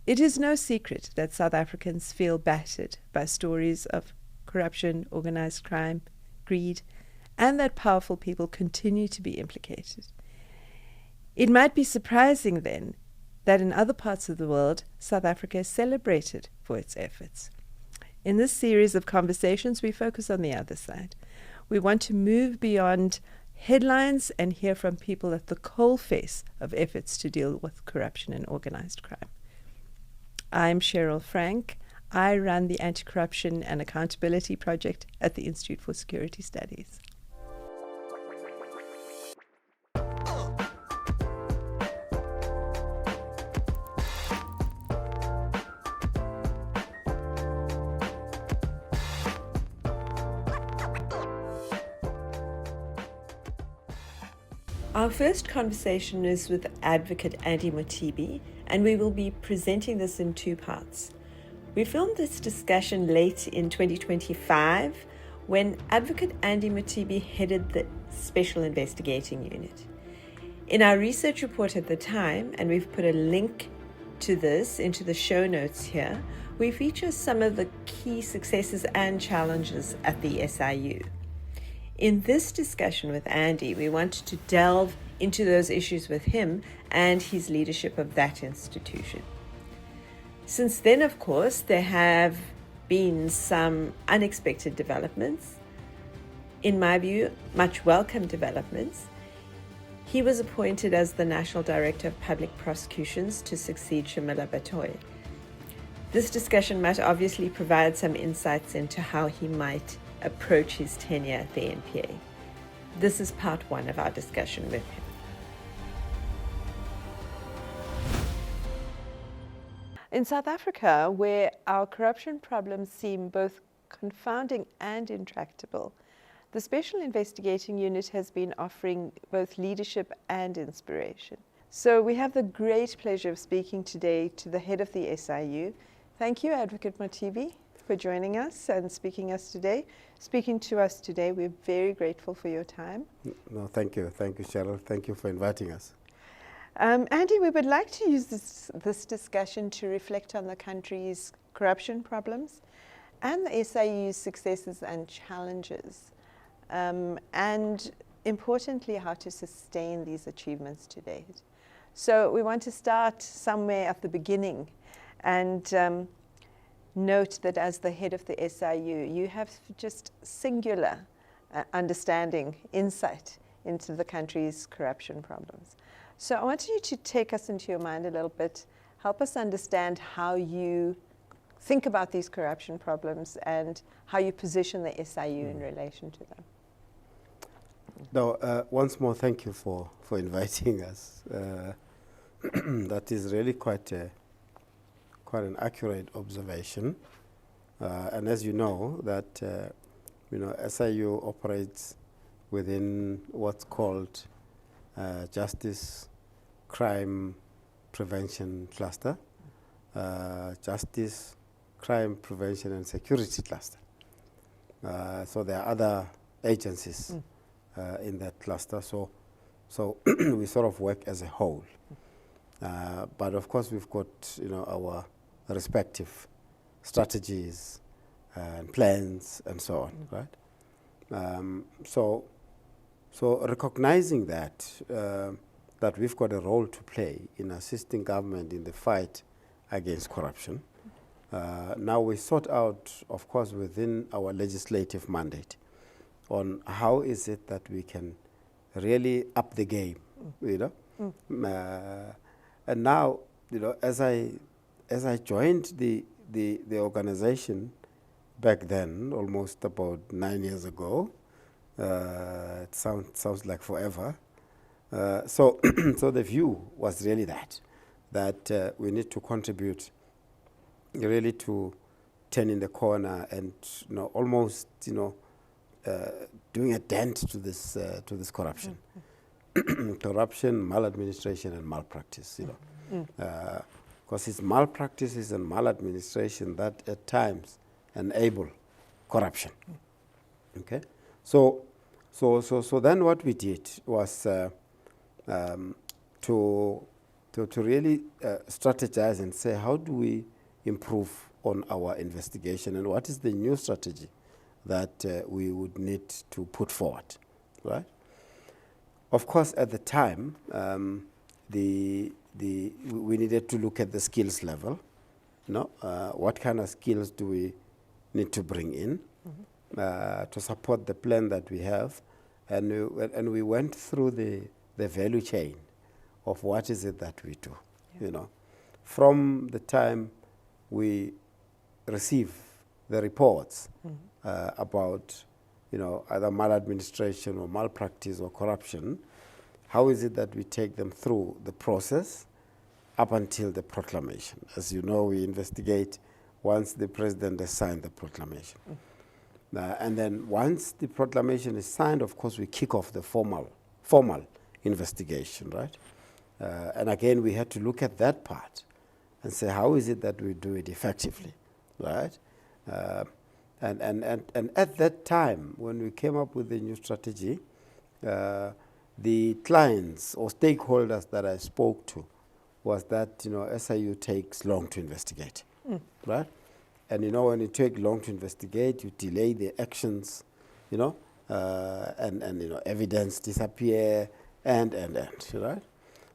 It is no secret that South Africans feel battered by stories of corruption, organized crime, greed, and that powerful people continue to be implicated. It might be surprising then that in other parts of the world, South Africa is celebrated for its efforts. In this series of conversations, we focus on the other side. We want to move beyond headlines and hear from people at the coalface of efforts to deal with corruption and organized crime. I'm Cheryl Frank. I run the Anti-Corruption and Accountability Project at the Institute for Security Studies. Our first conversation is with advocate Andy Mothibi, and we will be presenting this in two parts. We filmed this discussion late in 2025 when advocate Andy Mothibi headed the Special Investigating Unit. In our research report at the time, and we've put a link to this into the show notes here, we feature some of the key successes and challenges at the SIU. In this discussion with Andy, we wanted to delve into those issues with him and his leadership of that institution. Since then, of course, there have been some unexpected developments. In my view, much welcome developments. He was appointed as the National Director of Public Prosecutions to succeed Shamila Batoy. This discussion might obviously provide some insights into how he might approach his tenure at the NPA. This is part one of our discussion with him. In South Africa, where our corruption problems seem both confounding and intractable, the Special Investigating Unit has been offering both leadership and inspiration. So we have the great pleasure of speaking today to the head of the SIU. Thank you, Advocate Mothibi, for joining us and speaking to us today. We're very grateful for your time. No, thank you. Thank you, Cheryl. Thank you for inviting us. Andy, we would like to use this discussion to reflect on the country's corruption problems and the SIU's successes and challenges, and importantly, how to sustain these achievements to date. So we want to start somewhere at the beginning and note that as the head of the SIU, you have just singular understanding, insight into the country's corruption problems. So I want you to take us into your mind a little bit, help us understand how you think about these corruption problems and how you position the SIU in relation to them. Now, once more, thank you for inviting us. That is really quite an accurate observation. And as you know, that SIU operates within what's called Justice, Crime, Prevention Cluster, Justice, Crime, Prevention and Security Cluster. So there are other agencies in that cluster. So we sort of work as a whole. But of course, we've got our respective strategies and plans and so on, right? So recognizing that we've got a role to play in assisting government in the fight against corruption. Now we sort out, of course, within our legislative mandate on how is it that we can really up the game, and now, as I joined the organization back then, almost about 9 years ago, it sounds like forever. So the view was really that we need to contribute really to turning the corner and almost doing a dent to this corruption. Corruption, maladministration, and malpractice. Because it's malpractices and maladministration that at times enable corruption. Okay, so then what we did was to to really strategize and say, how do we improve on our investigation, and what is the new strategy that we would need to put forward, right? Of course, at the time, we needed to look at the skills level. What kind of skills do we need to bring in to support the plan that we have? And we went through the value chain of what is it that we do. From the time we receive the reports about either maladministration or malpractice or corruption, how is it that we take them through the process up until the proclamation? As you know, we investigate once the president has signed the proclamation. And then once the proclamation is signed, of course, we kick off the formal investigation, right? And again, we had to look at that part and say, how is it that we do it effectively, right? And at that time, when we came up with the new strategy, the clients or stakeholders that I spoke to was that, SIU takes long to investigate, right? And, when you take long to investigate, you delay the actions, and evidence disappear, and, right?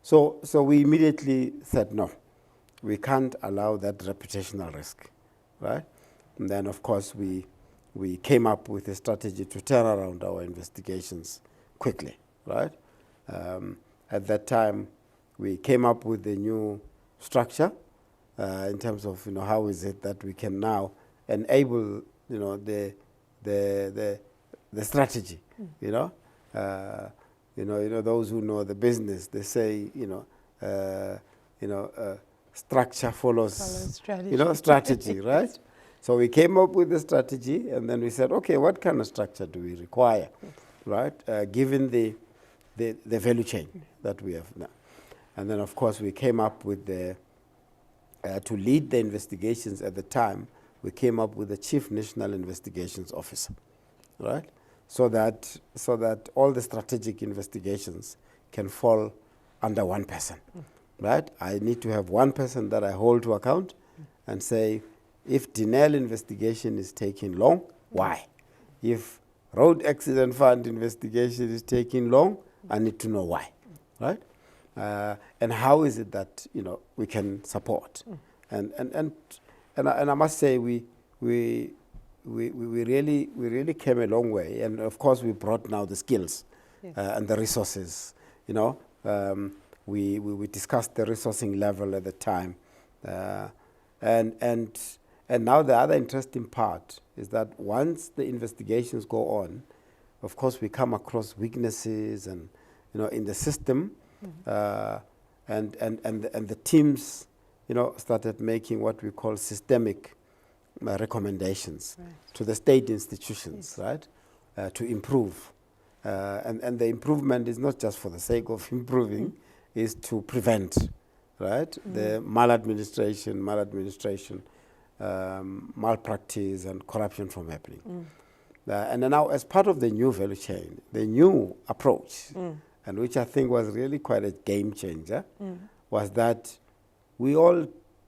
So we immediately said, no, we can't allow that reputational risk, right? And then, of course, we came up with a strategy to turn around our investigations quickly, right? At that time, we came up with a new structure in terms of, how is it that we can now enable, the strategy, those who know the business, they say, structure follows strategy. Strategy, right? So we came up with the strategy, and then we said, okay, what kind of structure do we require, right? Given the value chain that we have now. And then, of course, we came up with to lead the investigations at the time, we came up with the Chief National Investigations Officer, right? So that all the strategic investigations can fall under one person, right? I need to have one person that I hold to account and say, if denial investigation is taking long, why? If road accident fund investigation is taking long, I need to know why, right? And how is it that we can support? And I must say we really came a long way, and of course we brought now the skills and the resources. We discussed the resourcing level at the time, and now the other interesting part is that once the investigations go on, of course we come across weaknesses and in the system, and the teams started making what we call systemic recommendations to the state institutions, right, to improve. And the improvement is not just for the sake of improving, is to prevent, right, the maladministration, malpractice, and corruption from happening. And now, as part of the new value chain, the new approach, and which I think was really quite a game changer, was that we all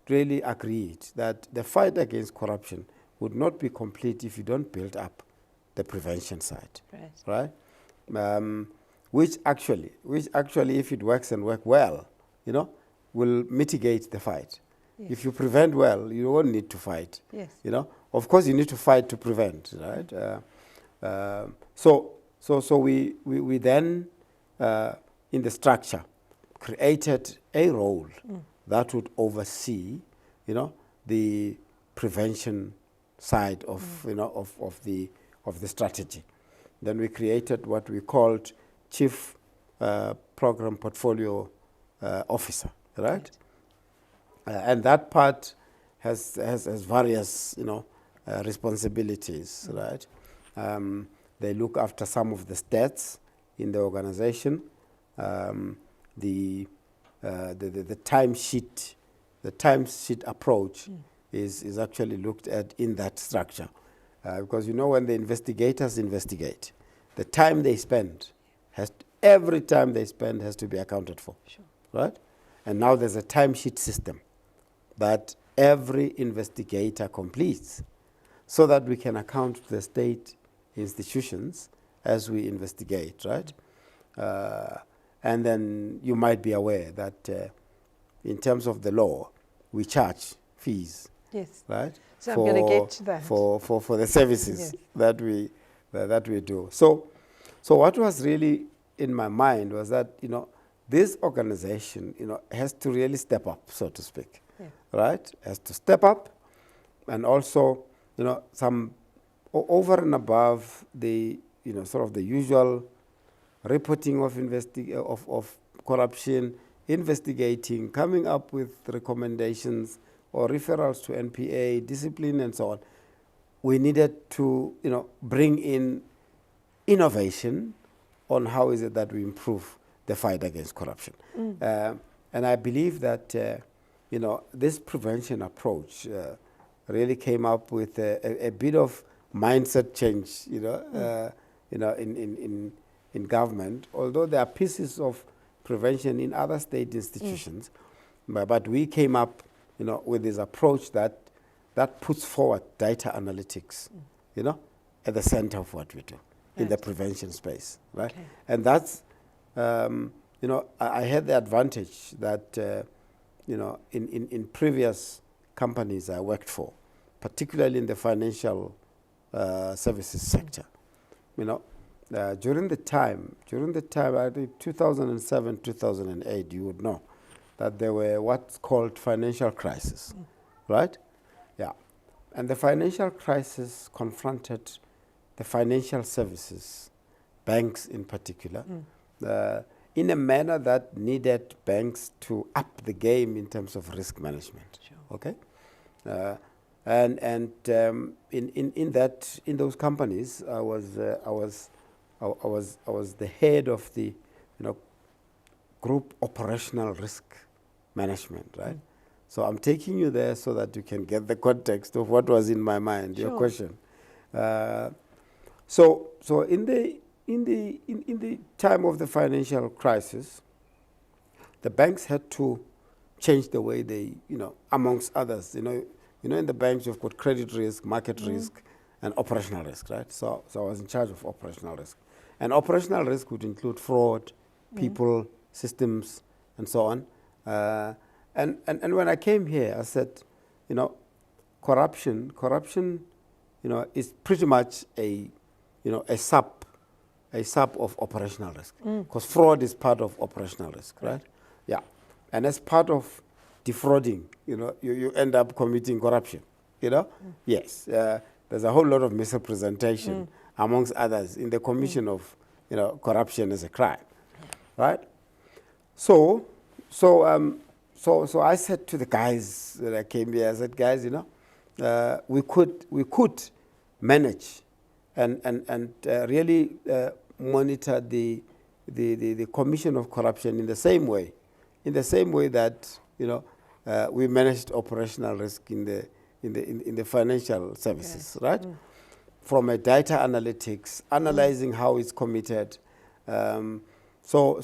really agreed that the fight against corruption would not be complete if you don't build up the prevention side, right? Which actually, if it works and work well, will mitigate the fight. Yes. If you prevent well, you won't need to fight. Yes. Of course, you need to fight to prevent, right? So we then, in the structure, created a role that would oversee, the prevention side of, of the strategy. Then we created what we called Chief Program Portfolio Officer, right? And that part has various, responsibilities, right? They look after some of the stats in the organization. The timesheet approach is actually looked at in that structure, because when the investigators investigate, the time they spend every time they spend has to be accounted for, right? And now there's a timesheet system that every investigator completes so that we can account to the state institutions as we investigate, right? And then you might be aware that in terms of the law, we charge fees, Yes. right? So I'm going to get to that. For the services Yes. that we do. So what was really in my mind was that, this organization, has to really step up, so to speak, right? Has to step up, and also, some over and above the, sort of the usual reporting of corruption, investigating, coming up with recommendations or referrals to NPA, discipline, and so on. We needed to, bring in innovation on how is it that we improve the fight against corruption. And I believe that, this prevention approach really came up with a bit of mindset change, in government, although there are pieces of prevention in other state institutions, but we came up, with this approach that puts forward data analytics, at the center of what we do in the prevention space, right? Okay. And that's, I had the advantage that, in previous companies I worked for, particularly in the financial services sector, during the time, I think 2007, 2008, you would know that there were what's called financial crisis, right? Yeah. And the financial crisis confronted the financial services, banks in particular, in a manner that needed banks to up the game in terms of risk management. Sure. Okay? In those companies, I was the head of the, group operational risk management, right? So I'm taking you there so that you can get the context of what was in my mind. Your question. So in the time of the financial crisis, the banks had to change the way they, amongst others, in the banks you've got credit risk, market risk, and operational risk, right? So I was in charge of operational risk. And operational risk would include fraud, people, systems, and so on. And when I came here, I said, corruption, is pretty much a sub of operational risk, because fraud is part of operational risk, right? Yeah, and as part of defrauding, you end up committing corruption, Yes, there's a whole lot of misrepresentation amongst others in the commission of, corruption as a crime, right? So I said to the guys that I came here, I said, guys, we could manage and really monitor the commission of corruption in the same way that we managed operational risk in the financial services, right? From a data analytics, analyzing how it's committed. So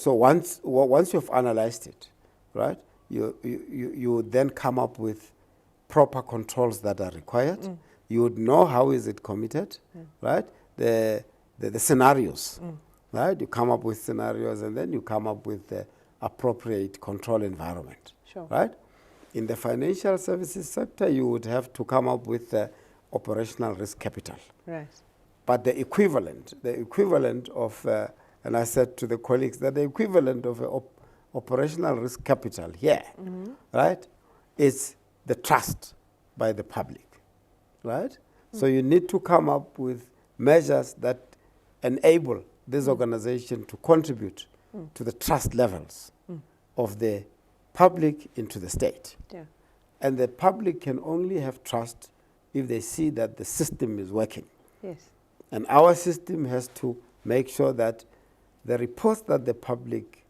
once you've analyzed it, right, you would then come up with proper controls that are required. You would know how is it committed, right? The scenarios, right? You come up with scenarios, and then you come up with the appropriate control environment, right? In the financial services sector, you would have to come up with the operational risk capital. Right. But the equivalent of, and I said to the colleagues that the equivalent of operational risk capital here, right, is the trust by the public, right? So you need to come up with measures that enable this organization to contribute to the trust levels of the public into the state. Yeah. And the public can only have trust if they see that the system is working. Yes. And our system has to make sure that the reports that the public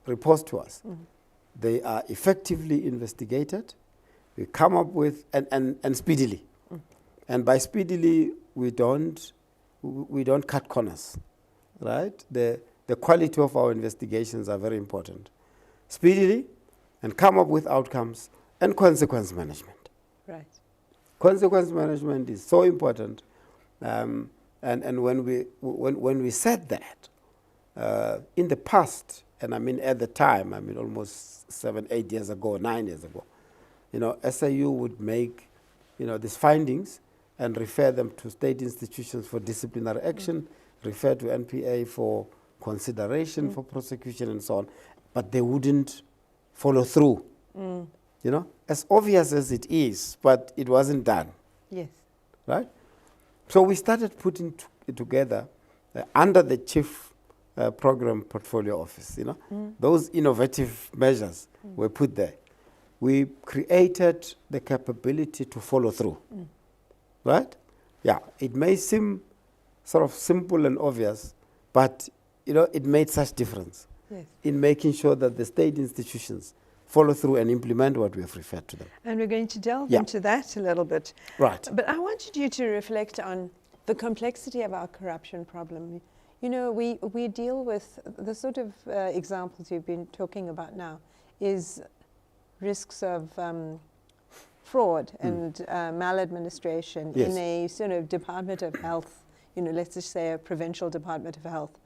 reports to us, they are effectively investigated. We come up with, and speedily. And by speedily, we don't cut corners, right? The quality of our investigations are very important. speedily and come up with outcomes and consequence management. Right. Consequence management is so important. And when we said that, in the past, and I mean at the time, I mean almost 7, 8 years ago, 9 years ago, SIU would make, these findings and refer them to state institutions for disciplinary action, refer to NPA for consideration for prosecution and so on, but they wouldn't follow through. As obvious as it is, but it wasn't done. Yes. Right? So we started putting it together under the Chief Program Portfolio Office. Those innovative measures were put there. We created the capability to follow through. Right? Yeah, it may seem sort of simple and obvious, but it made such difference in making sure that the state institutions follow through and implement what we have referred to them. And we're going to delve into that a little bit. Right. But I wanted you to reflect on the complexity of our corruption problem. We deal with the sort of examples you've been talking about now is risks of fraud and maladministration in a sort of Department of Health, let's just say a provincial Department of Health.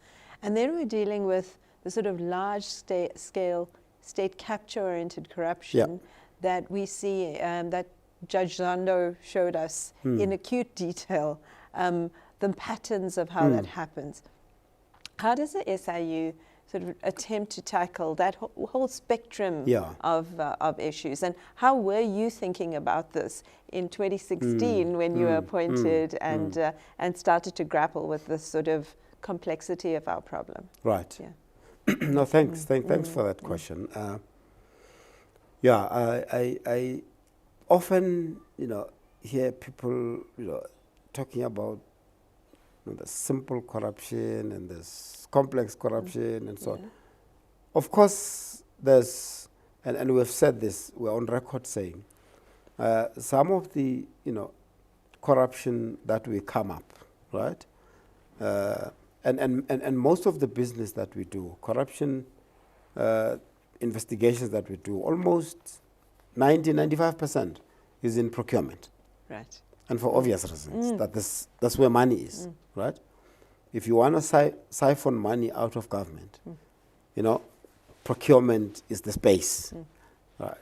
And then we're dealing with the sort of large scale state capture-oriented corruption that we see, that Judge Zondo showed us in acute detail, the patterns of how that happens. How does the SIU sort of attempt to tackle that whole spectrum of issues? And how were you thinking about this in 2016 when you were appointed and started to grapple with this sort of complexity of our problem? Right. Yeah. No, thanks. Thanks for that question. I often, hear people, talking about the simple corruption and this complex corruption and so on. Of course, there's, and we've said this, we're on record saying, some of the, corruption that we come up, right? And most of the business that we do, corruption investigations that we do, almost 95% is in procurement. Right. And for obvious reasons, that's where money is, right? If you want to siphon money out of government, procurement is the space, right?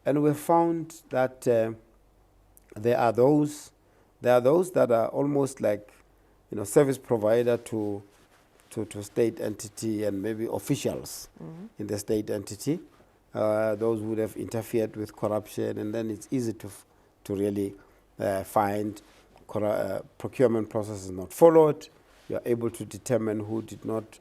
And we found that there are those that are almost like, service provider to state entity and maybe officials in the state entity. Those would have interfered with corruption, and then it's easy to really find procurement processes not followed. You're able to determine who did not,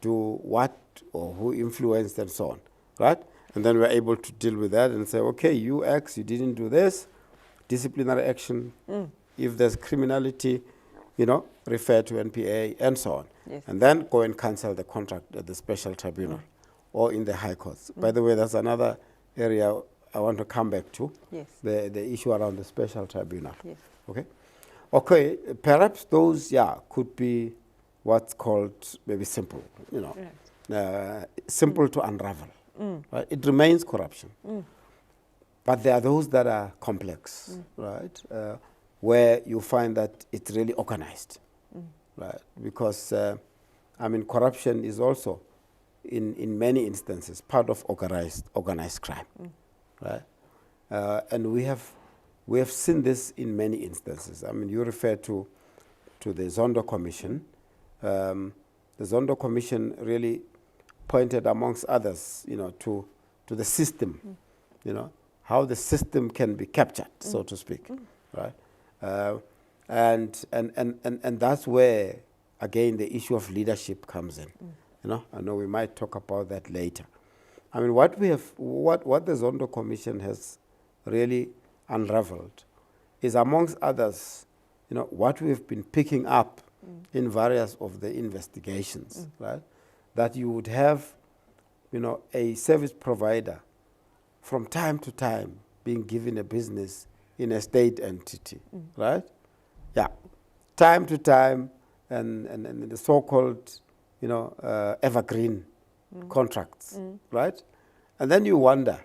do what or who influenced and so on, right? And then we're able to deal with that and say, okay, you X, you didn't do this, disciplinary action. If there's criminality, refer to NPA and so on. Yes. And then go and cancel the contract at the special tribunal or in the high courts. By the way, that's another area I want to come back to, the issue around the special tribunal. Yes. Okay, perhaps those, could be what's called maybe simple, simple to unravel. Right? It remains corruption. But there are those that are complex, right? Where you find that it's really organized, right? Because, corruption is also, in many instances, part of organized crime, right? And we have seen this in many instances. You refer to the Zondo Commission. The Zondo Commission really pointed, amongst others, to the system, how the system can be captured, so to speak, right? And that's where, again, the issue of leadership comes in. I know we might talk about that later. What the Zondo Commission has really unraveled is, amongst others, what we've been picking up in various of the investigations, right? That you would have, a service provider from time to time being given a business in a state entity, right? Yeah, time to time, and the so-called, evergreen contracts, right? And then you wonder,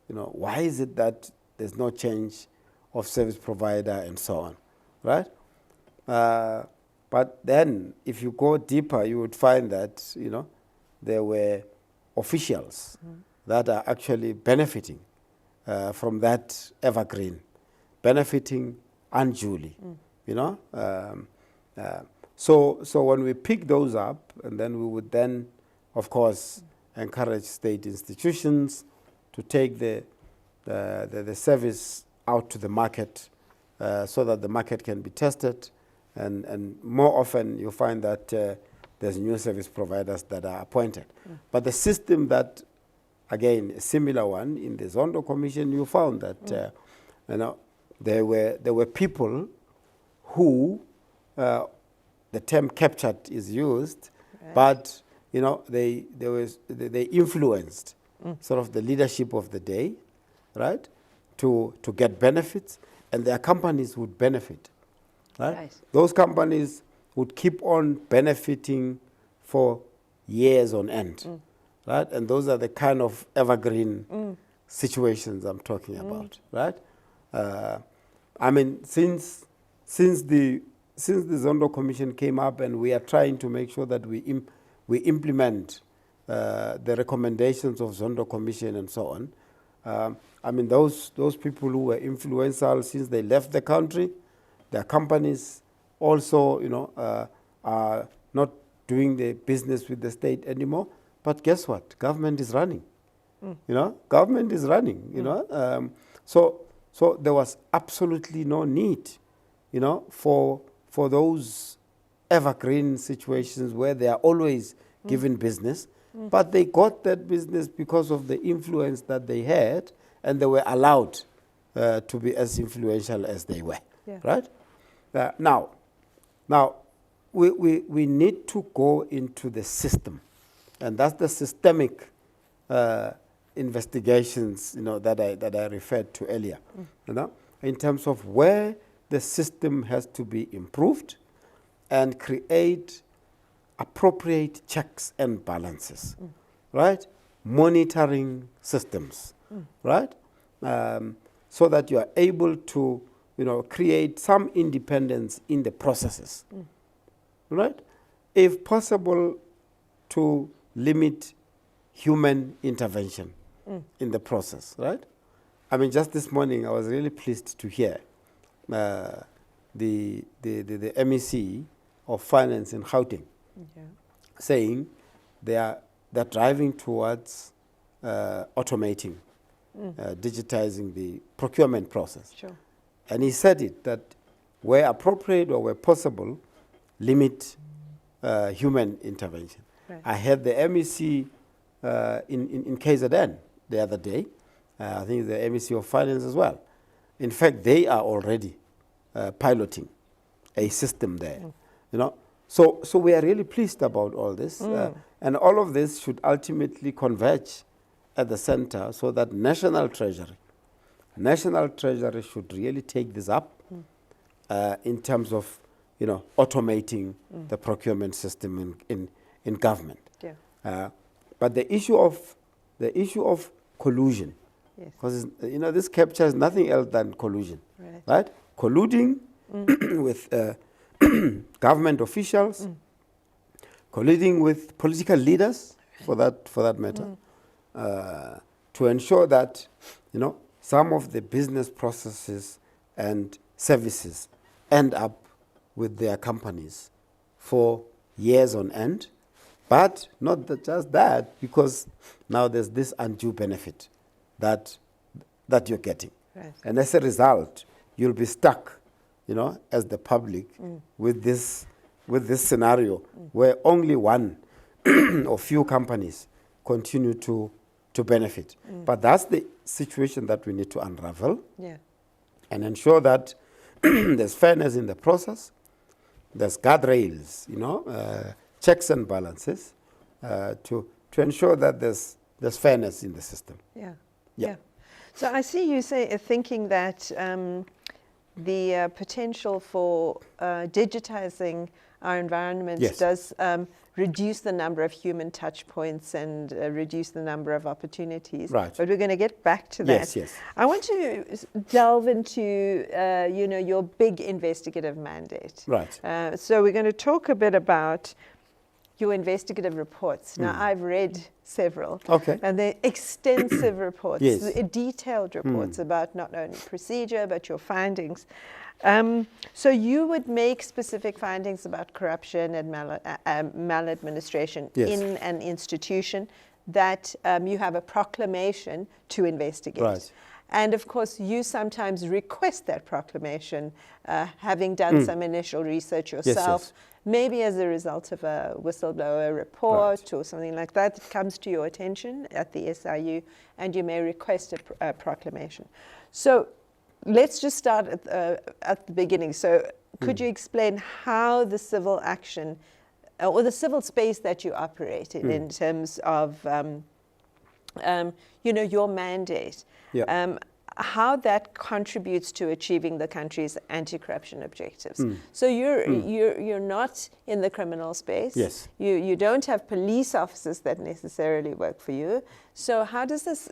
why is it that there's no change of service provider and so on, right? But then, if you go deeper, you would find that, there were officials that are actually benefiting from that evergreen, benefiting unduly, So when we pick those up, and then we would then, of course, encourage state institutions to take the service out to the market so that the market can be tested. And more often you find that there's new service providers that are appointed. But the system that, again, a similar one, in the Zondo Commission, you found that there were people who, the term captured is used, but they influenced sort of the leadership of the day, right, to get benefits, and their companies would benefit. Right? Those companies would keep on benefiting for years on end, right? And those are the kind of evergreen situations I'm talking about, right? I mean, since the Zondo Commission came up, and we are trying to make sure that we implement the recommendations of Zondo Commission and so on. I mean, those people who were influential since they left the country, their companies also, are not doing the business with the state anymore. But guess what? Government is running. Government is running. So there was absolutely no need, for those evergreen situations where they are always given business, but they got that business because of the influence that they had, and they were allowed to be as influential as they were, right? Now, we need to go into the system, and that's the systemic investigations, that I referred to earlier, in terms of where the system has to be improved and create appropriate checks and balances, right? Monitoring systems, right? So that you are able to, create some independence in the processes, right? If possible, to limit human intervention in the process, right? I mean, just this morning, I was really pleased to hear the MEC of Finance in Gauteng saying they're driving towards automating, digitizing the procurement process. Sure. And he said it, that where appropriate or where possible, limit human intervention. Right. I had the MEC in KZN the other day. I think the MEC of Finance as well. In fact, they are already piloting a system there. So we are really pleased about all this, and all of this should ultimately converge at the center, so that National Treasury should really take this up in terms of automating the procurement system in government. Yeah. But the issue of collusion, because this capture is nothing else than collusion, right? Colluding with government officials, colluding with political leaders, for that matter, to ensure that some of the business processes and services end up with their companies for years on end. But not just that, because now there's this undue benefit that you're getting. Right. And as a result, you'll be stuck, as the public with this scenario where only one or few companies continue to benefit. But that's the situation that we need to unravel and ensure that there's fairness in the process, there's guardrails, checks and balances to ensure that there's fairness in the system. Yeah. So I see you thinking that the potential for digitizing our environment does reduce the number of human touch points and reduce the number of opportunities. Right. But we're going to get back to that. Yes, yes. I want to delve into, your big investigative mandate. Right. So we're going to talk a bit about your investigative reports. Now, I've read several. Okay. And they're extensive reports, Yes. detailed reports about not only procedure, but your findings. So you would make specific findings about corruption and maladministration Yes. in an institution that you have a proclamation to investigate. Right. And of course, you sometimes request that proclamation, having done some initial research yourself, yes. maybe as a result of a whistleblower report or something like that that comes to your attention at the SIU, and you may request a proclamation. So let's just start at the beginning. So could you explain how the civil action or the civil space that you operate in terms of your mandate, Yeah. how that contributes to achieving the country's anti-corruption objectives? So you're not in the criminal space. Yes. You don't have police officers that necessarily work for you. So how does this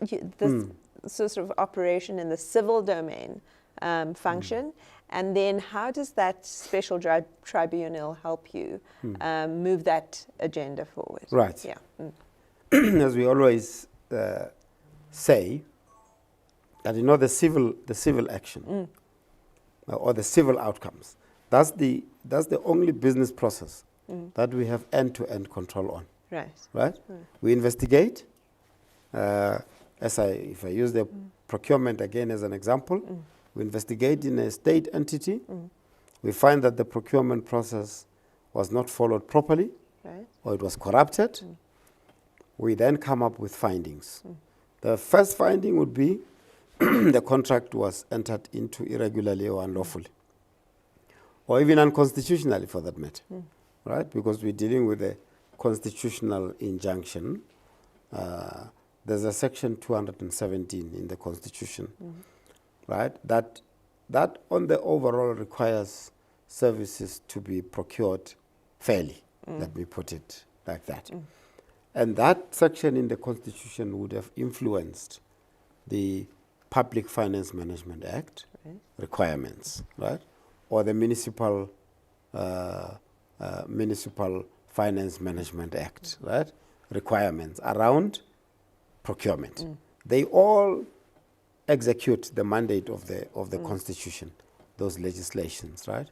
sort of operation in the civil domain function? And then how does that special tribunal help you move that agenda forward? Right. Yeah. As we always say, that the civil action or the civil outcomes, that's the only business process that we have end-to-end control on. Right. Right? We investigate. If I use the procurement again as an example, we investigate in a state entity. We find that the procurement process was not followed properly, Right. or it was corrupted. We then come up with findings. The first finding would be the contract was entered into irregularly or unlawfully, or even unconstitutionally for that matter, right? Because we're dealing with a constitutional injunction. There's a section 217 in the Constitution, right? That on the overall requires services to be procured fairly. Let me put it like that. And that section in the Constitution would have influenced the Public Finance Management Act requirements, right? Or the Municipal Finance Management Act, right? Requirements around procurement. They all execute the mandate of the Constitution, those legislations, right?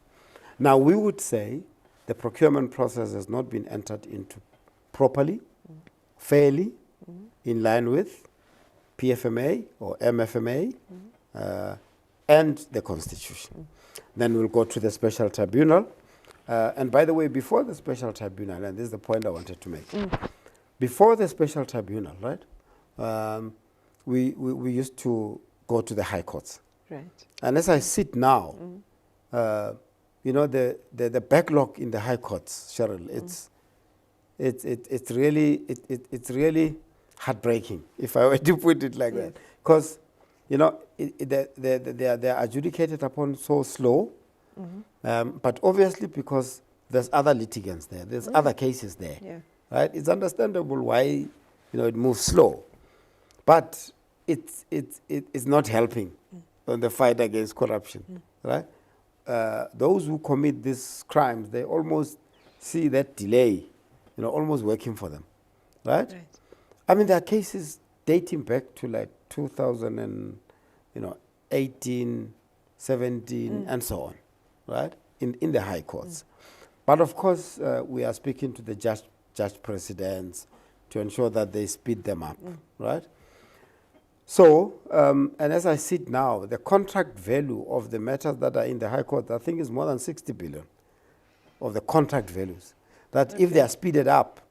Now, we would say the procurement process has not been entered into properly, fairly, in line with PFMA or MFMA and the Constitution. Then we'll go to the special tribunal. And by the way, before the special tribunal, and this is the point I wanted to make, before the special tribunal, right, we used to go to the high courts. Right. And as I sit now, the backlog in the high courts, Cheryl, it's really heartbreaking, if I were to put it like that, because they are adjudicated upon so slow, but obviously because there's other litigants there, there's other cases there, right? It's understandable why it moves slow, but it's not helping on the fight against corruption, right? Those who commit these crimes, they almost see that delay, almost working for them, right? I mean, there are cases dating back to like 2018, 17, and so on, right? In the high courts. But of course, we are speaking to the judge presidents to ensure that they speed them up, right? So, and as I sit now, the contract value of the matters that are in the high court, I think is more than 60 billion of the contract values. That if they are speeded up,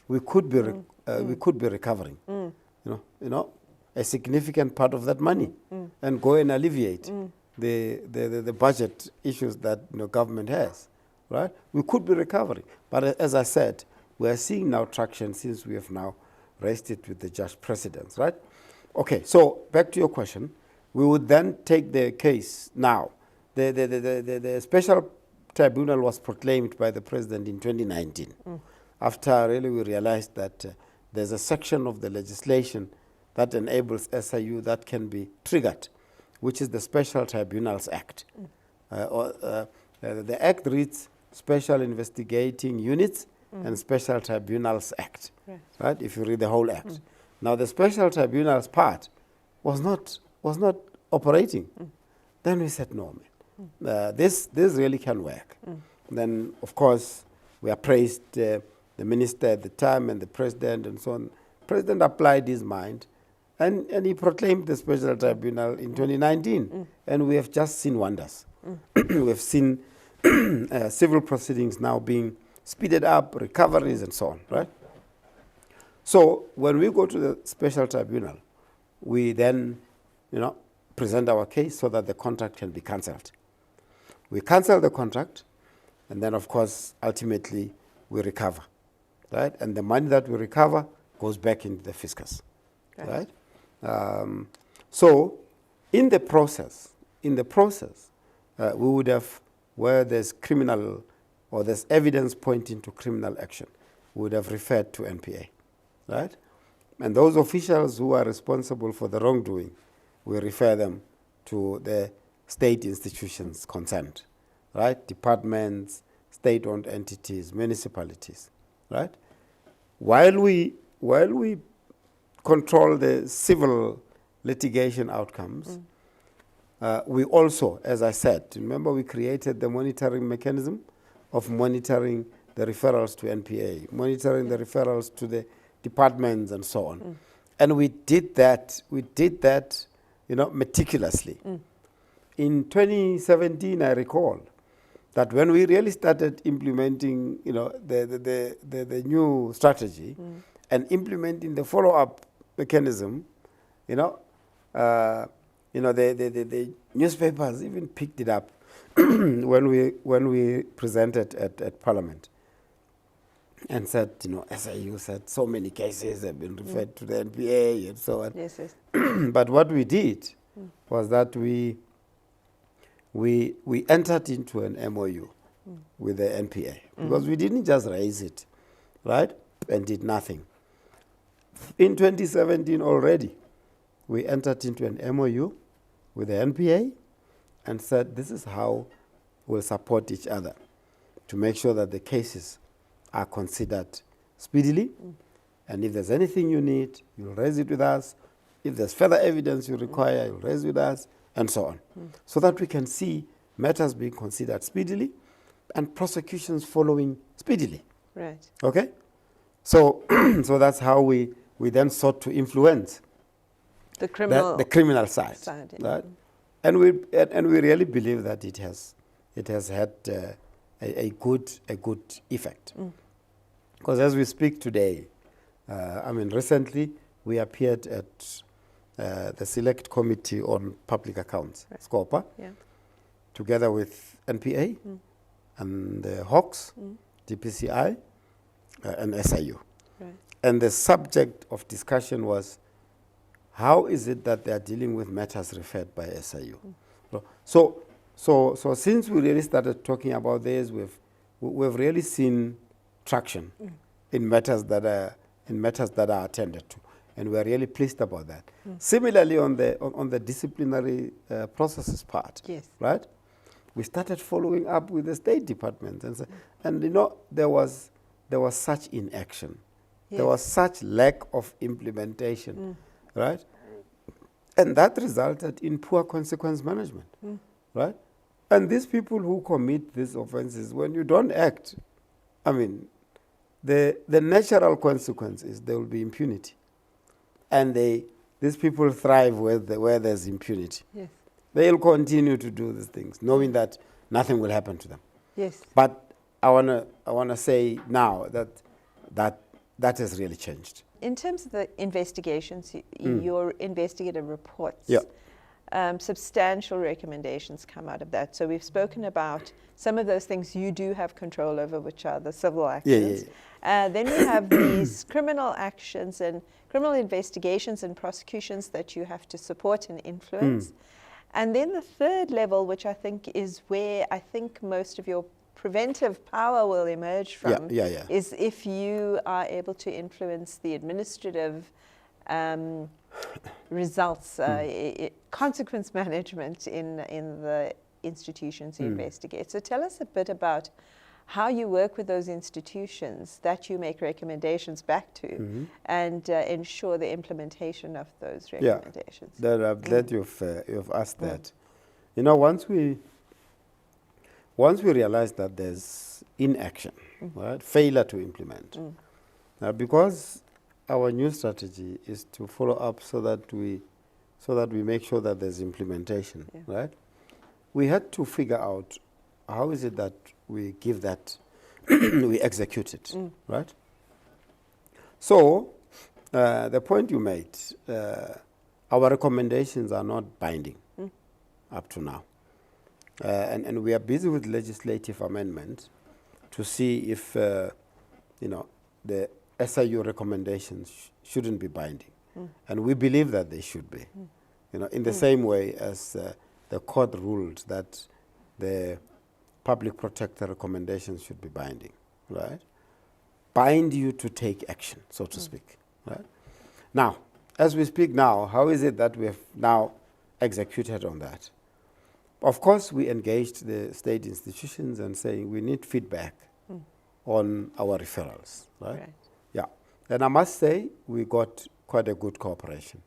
we could be recovering, a significant part of that money, and go and alleviate the budget issues that government has, right? We could be recovering, but as I said, we are seeing now traction since we have now raised it with the judge presidents, right? Okay, so back to your question, we would then take the case now. The special tribunal was proclaimed by the president in 2019. after really we realized that there's a section of the legislation that enables SIU that can be triggered, which is the Special Tribunals Act. The Act reads Special Investigating Units and Special Tribunals Act, right? If you read the whole Act. Now the Special Tribunals part was not operating. Then we said, no, man, this really can work. Then, of course, we appraised the minister at the time and the president and so on. The president applied his mind, and he proclaimed the Special Tribunal in 2019. And we have just seen wonders. We have seen civil proceedings now being speeded up, recoveries and so on, right? So when we go to the Special Tribunal, we then, present our case so that the contract can be cancelled. We cancel the contract, and then, of course, ultimately, we recover, right? And the money that we recover goes back into the fiscus, right? So in the process, we would have, where there's criminal or there's evidence pointing to criminal action, we would have referred to NPA, right? And those officials who are responsible for the wrongdoing, we refer them to the state institutions concerned, right? Departments, state-owned entities, municipalities, right? While we control the civil litigation outcomes, we also, as I said, remember we created the monitoring mechanism of monitoring the referrals to NPA, monitoring the referrals to the departments and so on. And we did that meticulously. In 2017, I recall that when we really started implementing, the new strategy and implementing the follow-up mechanism, the newspapers even picked it up when we presented at Parliament and said, SIU said so many cases have been referred to the NPA and so on. Yes, yes. But what we did was that we entered into an MOU with the NPA because we didn't just raise it, right, and did nothing. In 2017 already, we entered into an MOU with the NPA and said this is how we'll support each other to make sure that the cases are considered speedily. And if there's anything you need, you'll raise it with us. If there's further evidence you require, you'll raise it with us, and so on. So that we can see matters being considered speedily and prosecutions following speedily. Right. Okay? So so that's how we then sought to influence the criminal side. Yeah. Right? And we really believe that it has had a good effect. Because as we speak today, recently we appeared at the Select Committee on Public Accounts, SCOPA, together with NPA and the Hawks, DPCI, and SIU. Right. And the subject of discussion was, how is it that they are dealing with matters referred by SIU? So since we really started talking about this, we've really seen traction in matters that are attended to, and we're really pleased about that. Similarly, on the disciplinary processes part, right? We started following up with the State Department, and there was such inaction, there was such lack of implementation, right? And that resulted in poor consequence management, right? And these people who commit these offenses, when you don't act, the natural consequence is there will be impunity. And these people thrive where there's impunity. Yes. They'll continue to do these things, knowing that nothing will happen to them. Yes. But I wanna say now that has really changed. In terms of the investigations, your investigative reports, substantial recommendations come out of that. So we've spoken about some of those things you do have control over, which are the civil actions. Then we have these criminal actions and criminal investigations and prosecutions that you have to support and influence. And then the third level, which I think is where I think most of your preventive power will emerge from Yeah. is if you are able to influence the administrative results, consequence management in the institutions you investigate. So tell us a bit about how you work with those institutions that you make recommendations back to and ensure the implementation of those recommendations. Yeah, I'm glad you've asked that. You know, once we realize that there's inaction, right, failure to implement, because our new strategy is to follow up so that we make sure that there's implementation, right? We had to figure out how is it that we give that, we execute it, right? So, the point you made, our recommendations are not binding up to now. And we are busy with legislative amendment to see if, the SIU recommendations shouldn't be binding. And we believe that they should be. In the same way as the court ruled that the public protector recommendations should be binding, right? Bind you to take action, so to speak, right? Now, as we speak now, how is it that we have now executed on that? Of course, we engaged the state institutions and saying we need feedback on our referrals, right? Yeah. And I must say we got quite a good cooperation,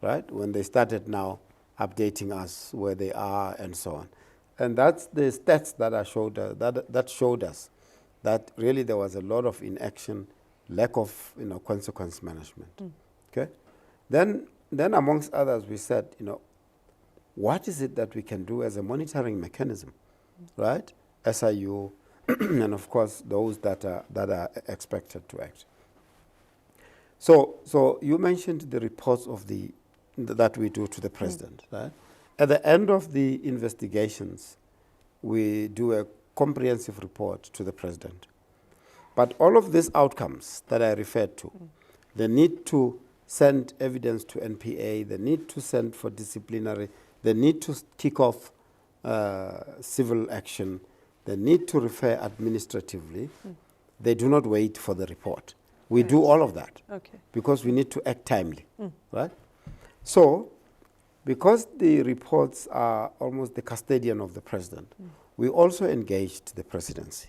right? When they started now updating us where they are and so on. And that's the stats that showed us that really there was a lot of inaction, lack of consequence management. Okay? Then amongst others we said, what is it that we can do as a monitoring mechanism, right? SIU, and of course those that are expected to act. So you mentioned the reports that we do to the president, right? At the end of the investigations, we do a comprehensive report to the president. But all of these outcomes that I referred to, the need to send evidence to NPA, the need to send for disciplinary, the need to kick off civil action, the need to refer administratively, they do not wait for the report. We do all of that because we need to act timely, right? So, because the reports are almost the custodian of the president, we also engaged the presidency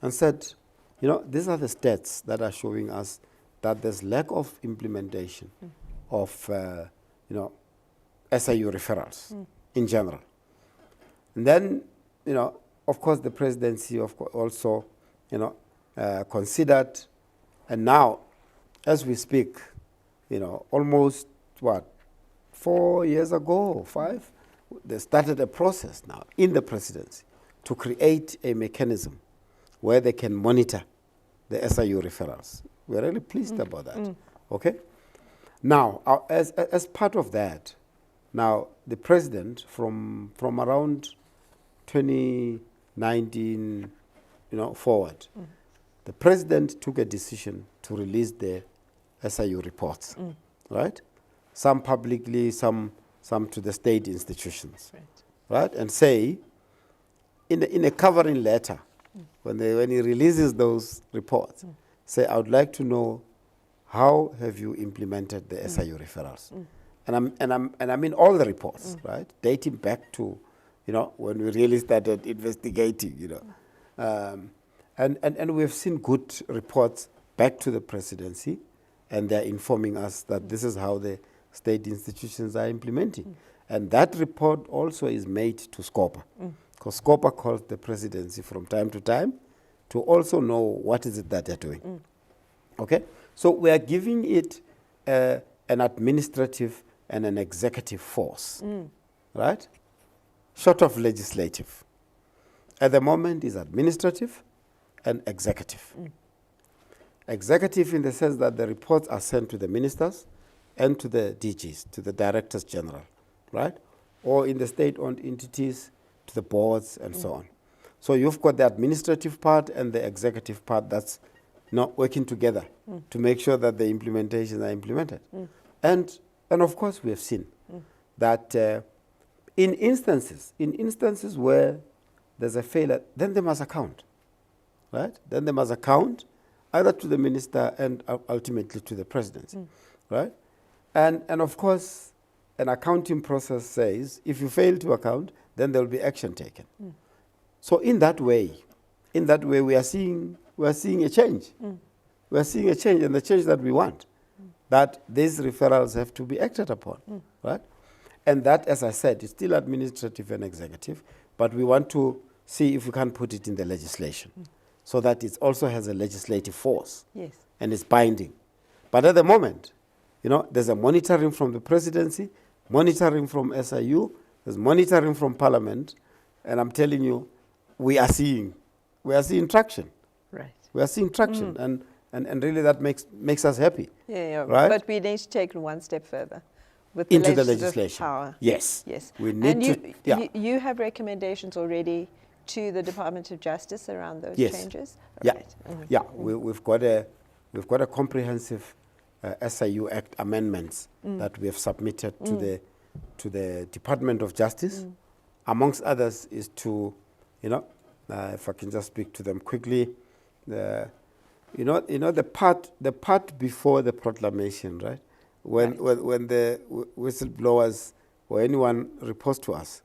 and said, these are the stats that are showing us that there's lack of implementation of, SIU referrals in general. And then, of course, the presidency also, considered, and now, as we speak, almost 4 years ago, 5, they started a process now in the presidency to create a mechanism where they can monitor the SIU referrals. We're really pleased about that. Okay? Now, as part of that, now the president from around 2019, forward, the president took a decision to release the SIU reports, right? Some publicly, some to the state institutions, right? And say, in a covering letter, when he releases those reports, say, I would like to know how have you implemented the SIU referrals, and I mean all the reports, right, dating back to, when we really started investigating, and we've seen good reports back to the presidency, and they're informing us that this is how the state institutions are implementing. And that report also is made to SCOPA, because SCOPA calls the presidency from time to time to also know what is it that they're doing. Okay? So we are giving it an administrative and an executive force, right? Short of legislative. At the moment is administrative and executive. Executive in the sense that the reports are sent to the ministers and to the DGs, to the directors general, right? Or in the state-owned entities, to the boards and so on. So you've got the administrative part and the executive part that's not working together to make sure that the implementations are implemented. And of course we have seen that in instances where there's a failure, then they must account, right? Then they must account either to the minister and ultimately to the presidency, right? And of course, an accounting process says if you fail to account, then there will be action taken. So in that way, we are seeing a change. We are seeing a change, and the change that we want, that these referrals have to be acted upon, right? And that, as I said, is still administrative and executive, but we want to see if we can put it in the legislation so that it also has a legislative force. Yes. And it's binding. But at the moment, there's a monitoring from the presidency, monitoring from SIU, there's monitoring from Parliament, and I'm telling you, we are seeing traction. Right. We are seeing traction, and really that makes us happy. Yeah. Right? But we need to take it one step further. With into the legislative legislation. Power. Yes. Yes. We need you have recommendations already to the Department of Justice around those Yes. changes? Yeah. Right. Yeah. We've got a comprehensive SIU Act amendments that we have submitted to the Department of Justice. Amongst others is to, if I can just speak to them quickly, the part before the proclamation, right? When the whistleblowers or anyone reports to us,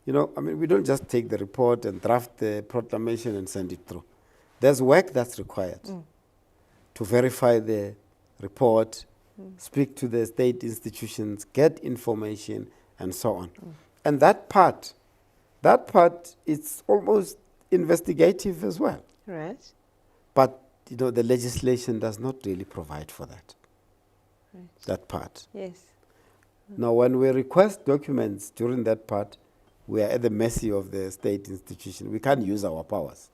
we don't just take the report and draft the proclamation and send it through. There's work that's required to verify the report, speak to the state institutions, get information, and so on. And that part, it's almost investigative as well. Right. But, the legislation does not really provide for that. Right. That part. Yes. Now, when we request documents during that part, we are at the mercy of the state institution. We can't use our powers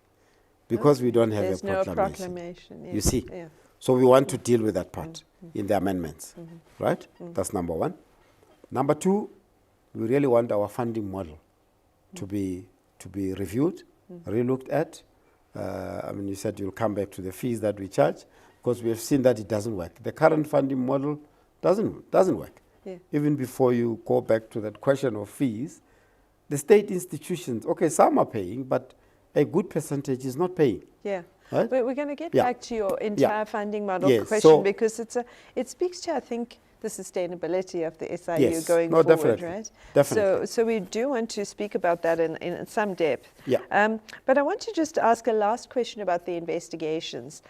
because we don't have There's a proclamation. no proclamation. Yes. You see? Yeah. So we want to deal with that part in the amendments, right? That's number one. Number two, we really want our funding model to be reviewed, relooked at. You said you'll come back to the fees that we charge, because we have seen that it doesn't work. The current funding model doesn't work. Yeah. Even before you go back to that question of fees, the state institutions, okay, some are paying, but a good percentage is not paying. Yeah. Right? We're going to get Yeah. back to your entire funding model Yes, question, so- because it speaks to, I think, the sustainability of the SIU Yes. going No, forward, definitely. right? Definitely. So we do want to speak about that in some depth. Yeah. But I want to just ask a last question about the investigations,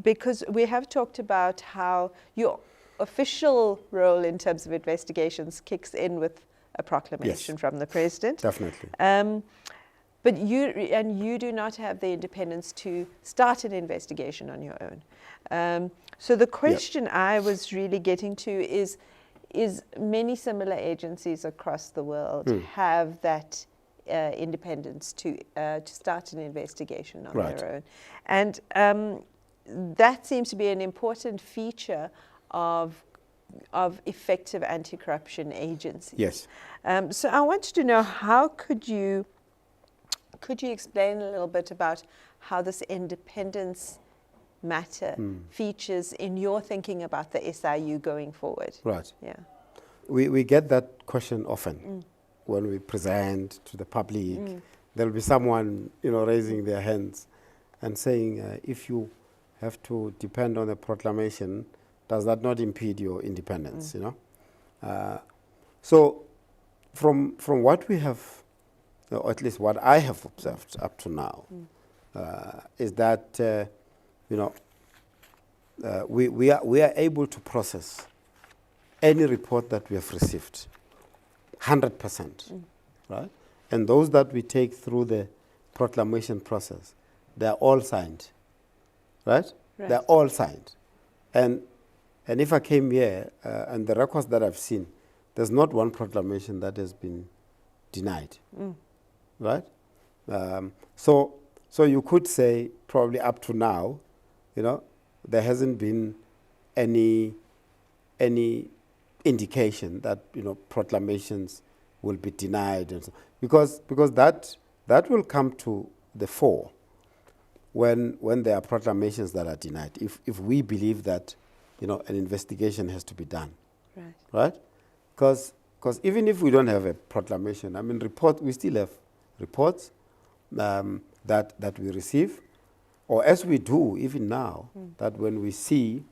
because we have talked about how your official role in terms of investigations kicks in with a proclamation Yes. from the president. Definitely. But you do not have the independence to start an investigation on your own. So the question I was really getting to is many similar agencies across the world have that independence to start an investigation on Right. their own, and that seems to be an important feature of effective anti-corruption agencies. Yes. So I wanted to know, how could you explain a little bit about how this independence matter features in your thinking about the SIU going forward? Right. Yeah. We get that question often when we present to the public. There'll be someone, raising their hands and saying, if you have to depend on a proclamation, does that not impede your independence? So from what we have, or at least what I have observed up to now, is that we are able to process any report that we have received, 100%, right? And those that we take through the proclamation process, they are all signed, right? Right. They're all signed, and if I came here and the records that I've seen, there's not one proclamation that has been denied, right? So you could say probably up to now, there hasn't been any indication that proclamations will be denied, and so, because that will come to the fore when there are proclamations that are denied. If we believe that an investigation has to be done, right? Because even if we don't have a proclamation, we still have reports, that we receive, or as we do even now, that when we see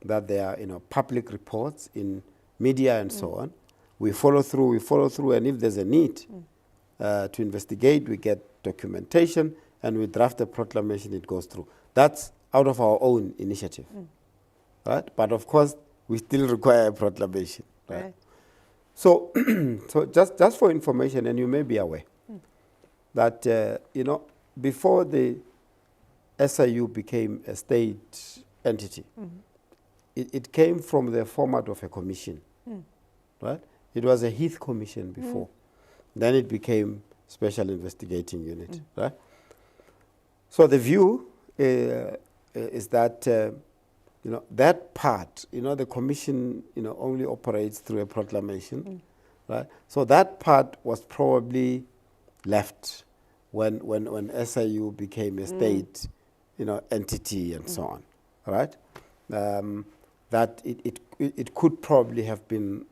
that there are public reports in media and so on, we follow through, and if there's a need to investigate, we get documentation and we draft a proclamation, it goes through. That's out of our own initiative, right? But of course, we still require a proclamation, right? So, so just for information, and you may be aware that before the SIU became a state entity, it came from the format of a commission, right? It was a Heath Commission before. Then it became Special Investigating Unit, right? So the view is that that part, the commission, only operates through a proclamation, right? So that part was probably left when SIU became a state, entity and so on, right? That it could probably have been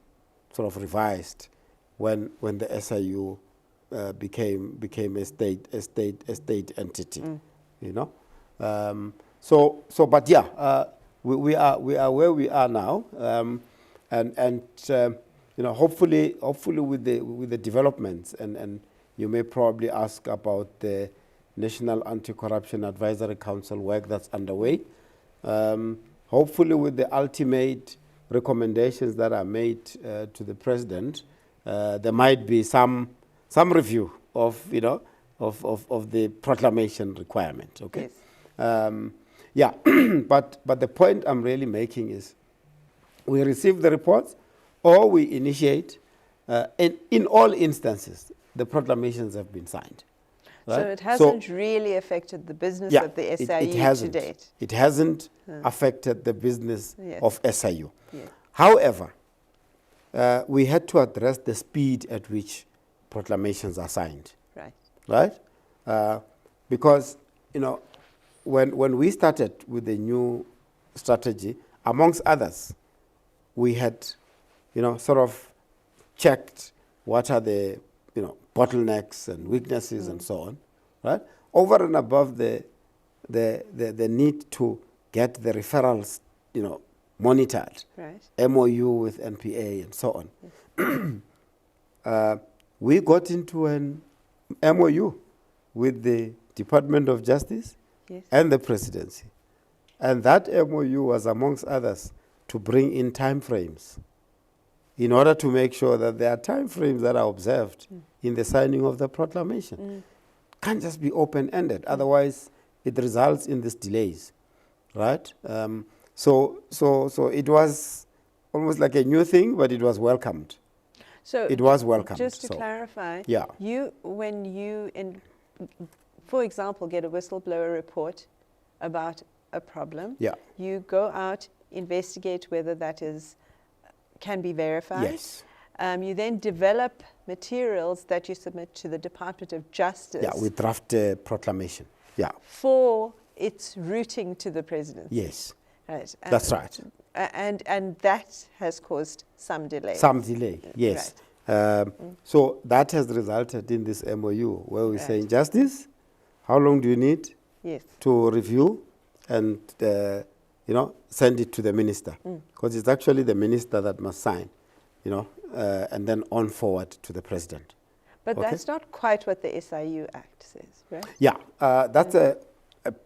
sort of revised when the SIU became a state entity, but yeah, we are where we are now, and hopefully with the developments, and you may probably ask about the National Anti-Corruption Advisory Council work that's underway. Hopefully with the ultimate recommendations that are made to the president, there might be some review of the proclamation requirement. Okay. Yes. Yeah, but the point I'm really making is we receive the reports or we initiate. In all instances, the proclamations have been signed. Right? So it hasn't really affected the business of the SIU to date? It hasn't affected the business of SIU. Yes. However, we had to address the speed at which proclamations are signed. Right? Because, when we started with the new strategy, amongst others, we had, sort of checked what are the, bottlenecks and weaknesses and so on, right? Over and above the need to get the referrals, monitored, MOU with NPA and so on. We got into an MOU with the Department of Justice and the presidency. And that MOU was, amongst others, to bring in time frames in order to make sure that there are time frames that are observed in the signing of the proclamation. Can't just be open-ended, otherwise it results in these delays, right? So it was almost like a new thing, but it was welcomed. So it was welcomed. Just to clarify, when you, for example, get a whistleblower report about a problem, you go out, investigate whether that can be verified. Yes. You then develop materials that you submit to the Department of Justice. Yeah, we draft a proclamation. Yeah. For its routing to the president. Yes. Right. That's right. And that has caused some delay. Some delay, yes. Right. So that has resulted in this MOU where we're saying, Justice, how long do you need to review and send it to the minister? Because it's actually the minister that must sign, and then on forward to the president. But that's not quite what the SIU Act says, right? Yeah, that's a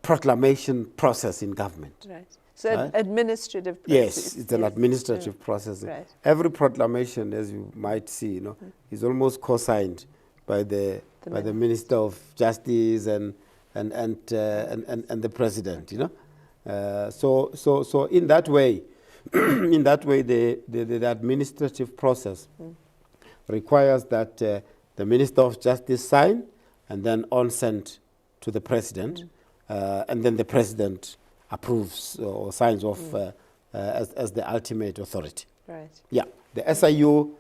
proclamation process in government. Right. So administrative process. Yes, it's an administrative process. Right. Every proclamation, as you might see, is almost co-signed by the Minister of Justice and the President. So in that way, the administrative process requires that the Minister of Justice sign and then on sent to the President, and then the President approves or signs off as the ultimate authority. Right. Yeah, the SIU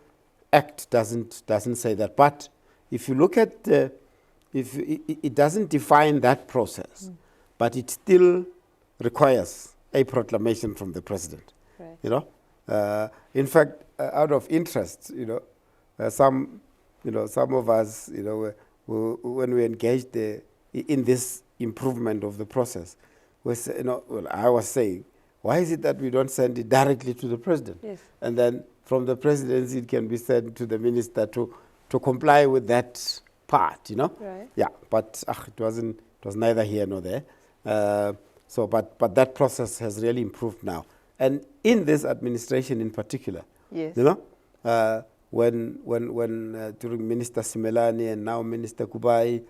Act doesn't say that, but if you look at it doesn't define that process, but it still requires a proclamation from the President. Right. In fact, out of interest, some of us, when we engaged in this improvement of the process, was, I was saying, why is it that we don't send it directly to the president? Yes. And then from the presidency, it can be sent to the minister to comply with that part, Right. Yeah, but it was neither here nor there. But that process has really improved now. And in this administration in particular, Yes. When during Minister Simelane and now Minister Kubai,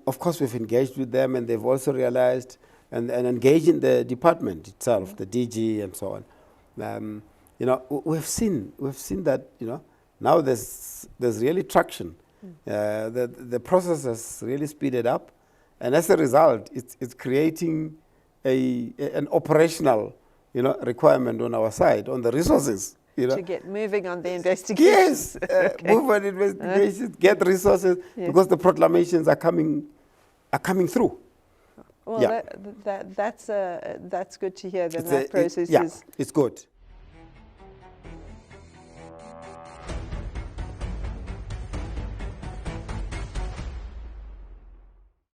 of course we've engaged with them, and they've also realized and engaged in the department itself, the DG and so on. We've seen that now there's really traction. The process has really speeded up, and as a result, it's creating an operational requirement on our side on the resources. To get moving on the investigations. Yes, move on investigations, get resources, Yes. because the proclamations are coming through. Well, Yeah. that's good to hear. Then It's that process yeah, is it's good.